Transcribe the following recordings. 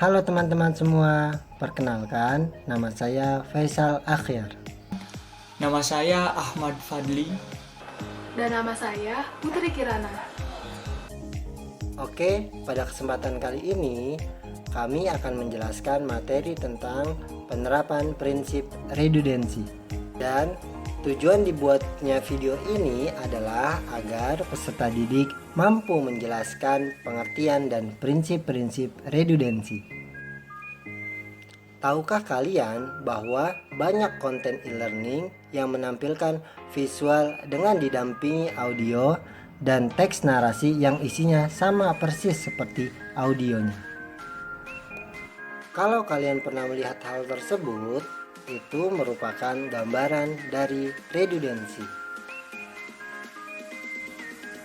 Halo teman-teman semua, perkenalkan nama saya Faisal Akhyar. Nama saya Ahmad Fadli. Dan nama saya Putri Kirana. Oke, pada kesempatan kali ini kami akan menjelaskan materi tentang penerapan prinsip redundansi. Dan tujuan dibuatnya video ini adalah agar peserta didik mampu menjelaskan pengertian dan prinsip-prinsip redundansi. Tahukah kalian bahwa banyak konten e-learning yang menampilkan visual dengan didampingi audio dan teks narasi yang isinya sama persis seperti audionya? Kalau kalian pernah melihat hal tersebut, itu merupakan gambaran dari redundansi.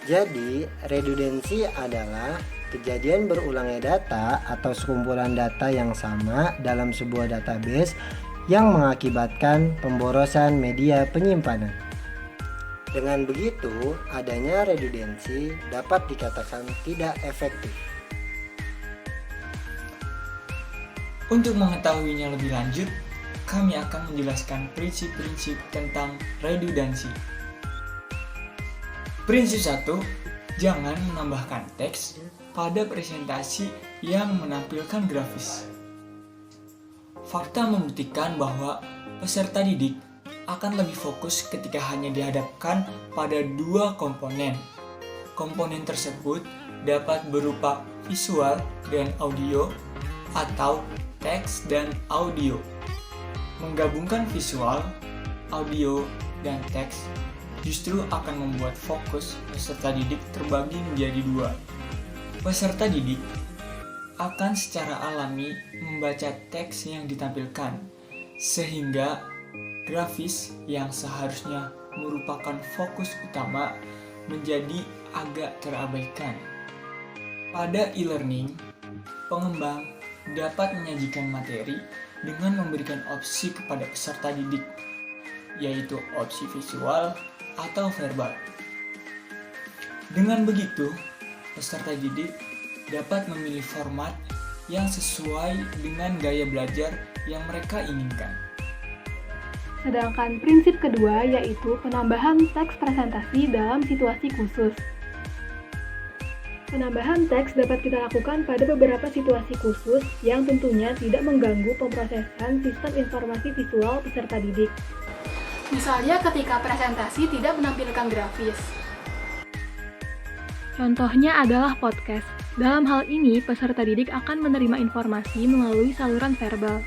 Jadi, redundansi adalah kejadian berulangnya data atau sekumpulan data yang sama dalam sebuah database yang mengakibatkan pemborosan media penyimpanan. Dengan begitu, adanya redundansi dapat dikatakan tidak efektif. Untuk mengetahuinya lebih lanjut, kami akan menjelaskan prinsip-prinsip tentang redundansi. Prinsip 1, jangan menambahkan teks pada presentasi yang menampilkan grafis. Fakta membuktikan bahwa peserta didik akan lebih fokus ketika hanya dihadapkan pada dua komponen. Komponen tersebut dapat berupa visual dan audio atau teks dan audio. Menggabungkan visual, audio, dan teks justru akan membuat fokus peserta didik terbagi menjadi dua. Peserta didik akan secara alami membaca teks yang ditampilkan, sehingga grafis yang seharusnya merupakan fokus utama menjadi agak terabaikan. Pada e-learning, pengembang dapat menyajikan materi dengan memberikan opsi kepada peserta didik, yaitu opsi visual atau verbal. Dengan begitu, peserta didik dapat memilih format yang sesuai dengan gaya belajar yang mereka inginkan. Sedangkan prinsip kedua yaitu penambahan teks presentasi dalam situasi khusus. Penambahan teks dapat kita lakukan pada beberapa situasi khusus yang tentunya tidak mengganggu pemrosesan sistem informasi visual peserta didik. Misalnya ketika presentasi tidak menampilkan grafis. Contohnya adalah podcast. Dalam hal ini, peserta didik akan menerima informasi melalui saluran verbal.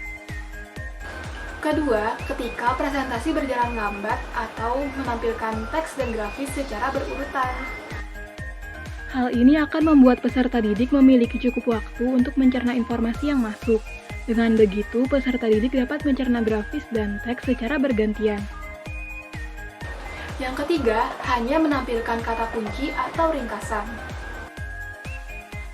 Kedua, ketika presentasi berjalan lambat atau menampilkan teks dan grafis secara berurutan. Hal ini akan membuat peserta didik memiliki cukup waktu untuk mencerna informasi yang masuk. Dengan begitu, peserta didik dapat mencerna grafis dan teks secara bergantian. Yang ketiga, hanya menampilkan kata kunci atau ringkasan.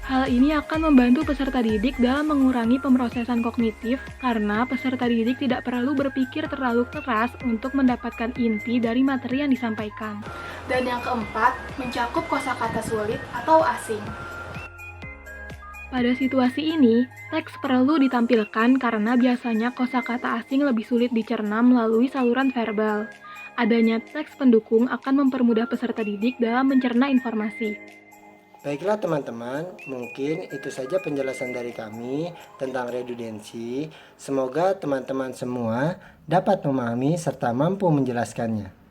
Hal ini akan membantu peserta didik dalam mengurangi pemrosesan kognitif karena peserta didik tidak perlu berpikir terlalu keras untuk mendapatkan inti dari materi yang disampaikan. Dan yang keempat, mencakup kosakata sulit atau asing. Pada situasi ini, teks perlu ditampilkan karena biasanya kosakata asing lebih sulit dicerna melalui saluran verbal. Adanya teks pendukung akan mempermudah peserta didik dalam mencerna informasi. Baiklah teman-teman, mungkin itu saja penjelasan dari kami tentang redundansi. Semoga teman-teman semua dapat memahami serta mampu menjelaskannya.